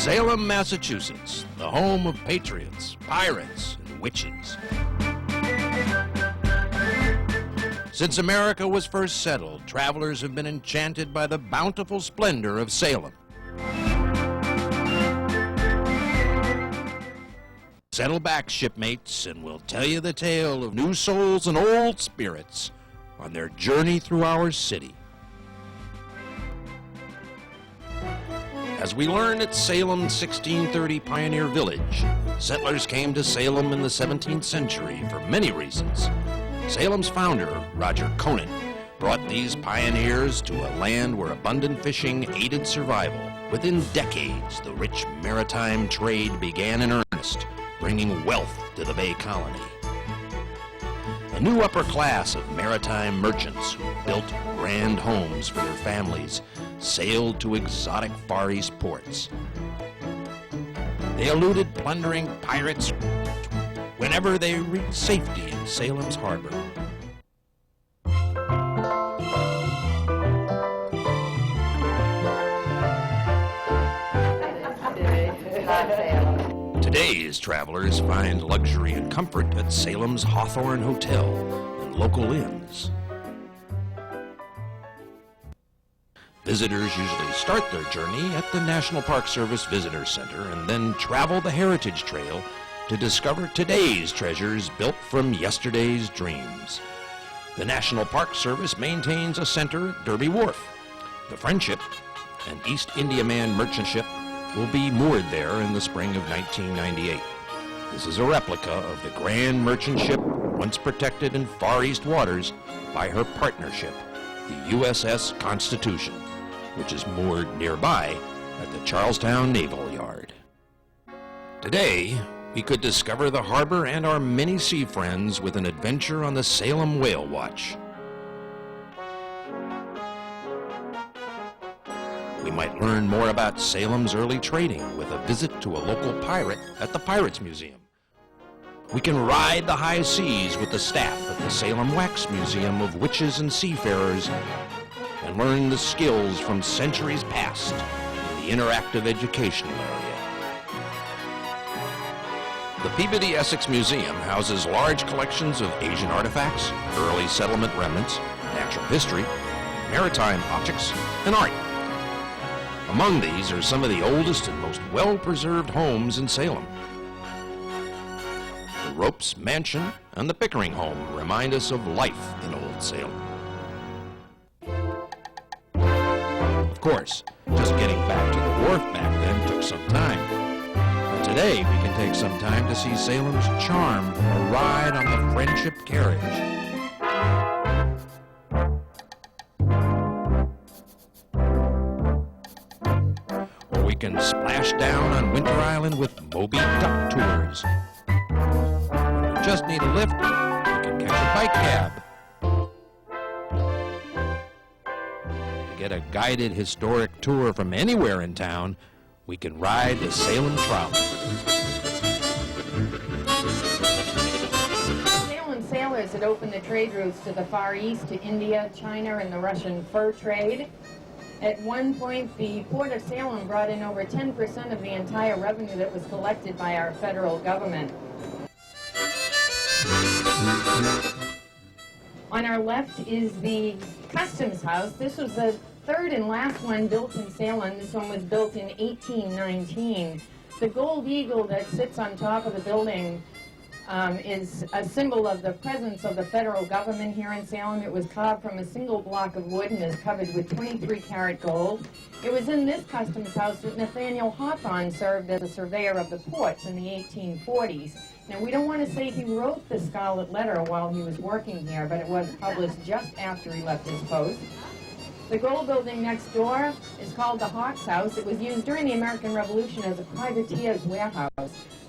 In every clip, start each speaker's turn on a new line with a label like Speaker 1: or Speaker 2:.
Speaker 1: Salem, Massachusetts, the home of patriots, pirates, and witches. Since America was first settled, travelers have been enchanted by the bountiful splendor of Salem. Settle back, shipmates, and we'll tell you the tale of new souls and old spirits on their journey through our city. As we learn at Salem's 1630 pioneer village, settlers came to Salem in the 17th century for many reasons. Salem's founder, Roger Conant, brought these pioneers to a land where abundant fishing aided survival. Within decades, the rich maritime trade began in earnest, bringing wealth to the Bay Colony. A new upper class of maritime merchants who built grand homes for their families sailed to exotic Far East ports. They eluded plundering pirates whenever they reached safety in Salem's harbor. Today's travelers find luxury and comfort at Salem's Hawthorne Hotel and local inns. Visitors usually start their journey at the National Park Service Visitor Center and then travel the Heritage Trail to discover today's treasures built from yesterday's dreams. The National Park Service maintains a center at Derby Wharf. The Friendship, an East Indiaman merchant ship, will be moored there in the spring of 1998. This is a replica of the grand merchant ship once protected in Far East waters by her partnership, the USS Constitution, which is moored nearby at the Charlestown Naval Yard. Today, we could discover the harbor and our many sea friends with an adventure on the Salem Whale Watch. We might learn more about Salem's early trading with a visit to a local pirate at the Pirates Museum. We can ride the high seas with the staff at the Salem Wax Museum of Witches and Seafarers and learn the skills from centuries past in the interactive educational area. The Peabody Essex Museum houses large collections of Asian artifacts, early settlement remnants, natural history, maritime objects, and art. Among these are some of the oldest and most well-preserved homes in Salem. The Ropes Mansion and the Pickering home remind us of life in Old Salem. Of course, just getting back to the wharf back then took some time. But today, we can take some time to see Salem's charm from a ride on the Friendship carriage. Or we can splash down on Winter Island with Moby Duck tours. If we just need a lift, we can catch a bike cab. To get a guided historic tour from anywhere in town, we can ride the Salem Trolley.
Speaker 2: Salem sailors had opened the trade routes to the Far East, to India, China, and the Russian fur trade. At one point, the Port of Salem brought in over 10% of the entire revenue that was collected by our federal government. On our left is the Customs House. This was the third and last one built in Salem. This one was built in 1819. The gold eagle that sits on top of the building is a symbol of the presence of the federal government here in Salem. It was carved from a single block of wood and is covered with 23-karat gold. It was in this Customs House that Nathaniel Hawthorne served as a surveyor of the ports in the 1840s. Now, we don't want to say he wrote the Scarlet Letter while he was working here, but it was published just after he left his post. The gold building next door is called the Hawks House. It was used during the American Revolution as a privateer's warehouse.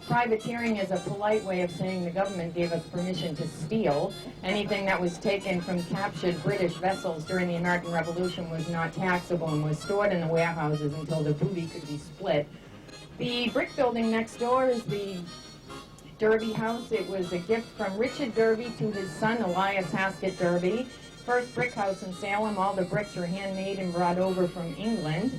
Speaker 2: Privateering is a polite way of saying the government gave us permission to steal. Anything that was taken from captured British vessels during the American Revolution was not taxable and was stored in the warehouses until the booty could be split. The brick building next door is the Derby House. It was a gift from Richard Derby to his son, Elias Haskett Derby. First brick house in Salem. All the bricks were handmade and brought over from England.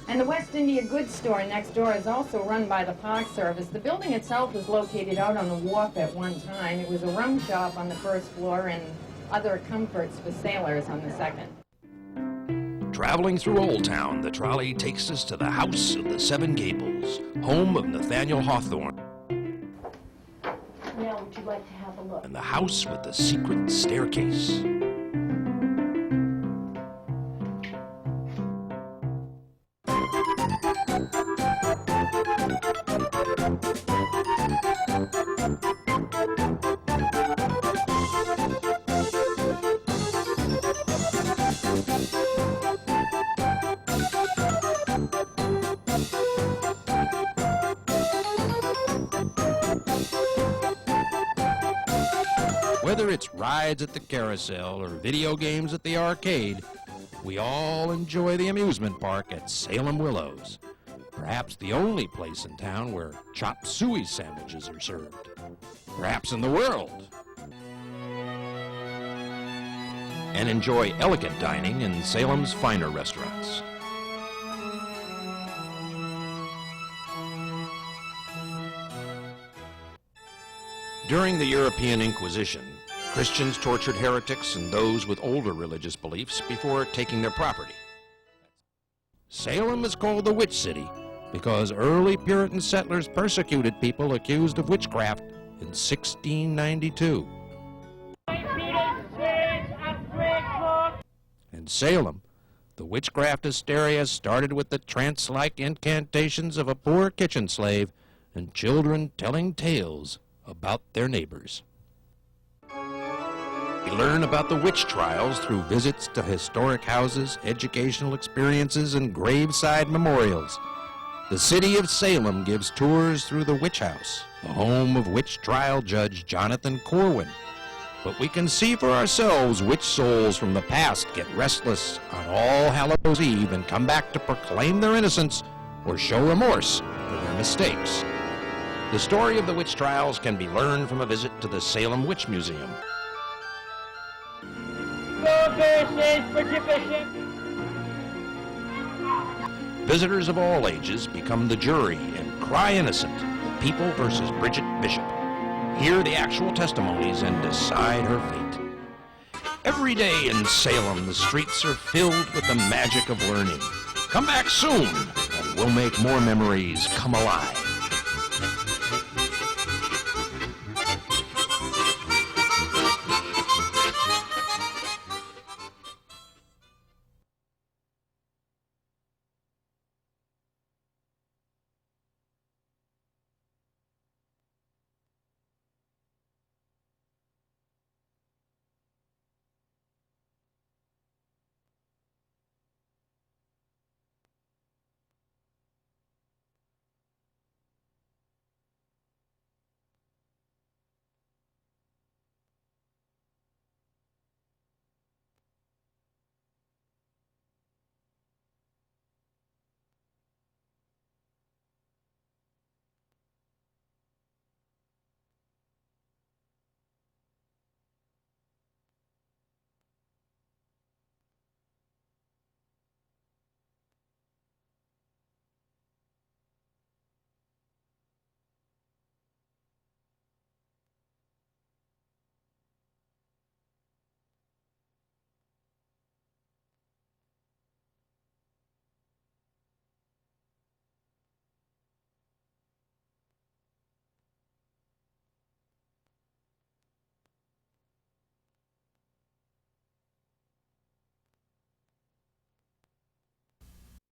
Speaker 2: And the West India Goods Store next door is also run by the Park Service. The building itself was located out on the wharf at one time. It was a rum shop on the first floor and other comforts for sailors on the second.
Speaker 1: Traveling through Old Town, the trolley takes us to the House of the Seven Gables, home of Nathaniel Hawthorne,
Speaker 2: Now, would you like to have a look?
Speaker 1: and the house with the secret staircase. Whether it's rides at the carousel or video games at the arcade, we all enjoy the amusement park at Salem Willows, perhaps the only place in town where chop suey sandwiches are served, perhaps in the world. And enjoy elegant dining in Salem's finer restaurants. During the European Inquisition, Christians tortured heretics and those with older religious beliefs before taking their property. Salem is called the Witch City because early Puritan settlers persecuted people accused of witchcraft in 1692. In Salem, the witchcraft hysteria started with the trance-like incantations of a poor kitchen slave and children telling tales about their neighbors. We learn about the witch trials through visits to historic houses, educational experiences, and graveside memorials. The City of Salem gives tours through the Witch House, the home of witch trial judge Jonathan Corwin. But we can see for ourselves which souls from the past get restless on All Hallows Eve and come back to proclaim their innocence or show remorse for their mistakes. The story of the witch trials can be learned from a visit to the Salem Witch Museum. Visitors of all ages become the jury and cry innocent, the people versus Bridget Bishop. Hear the actual testimonies and decide her fate. Every day in Salem, the streets are filled with the magic of learning. Come back soon, and we'll make more memories come alive.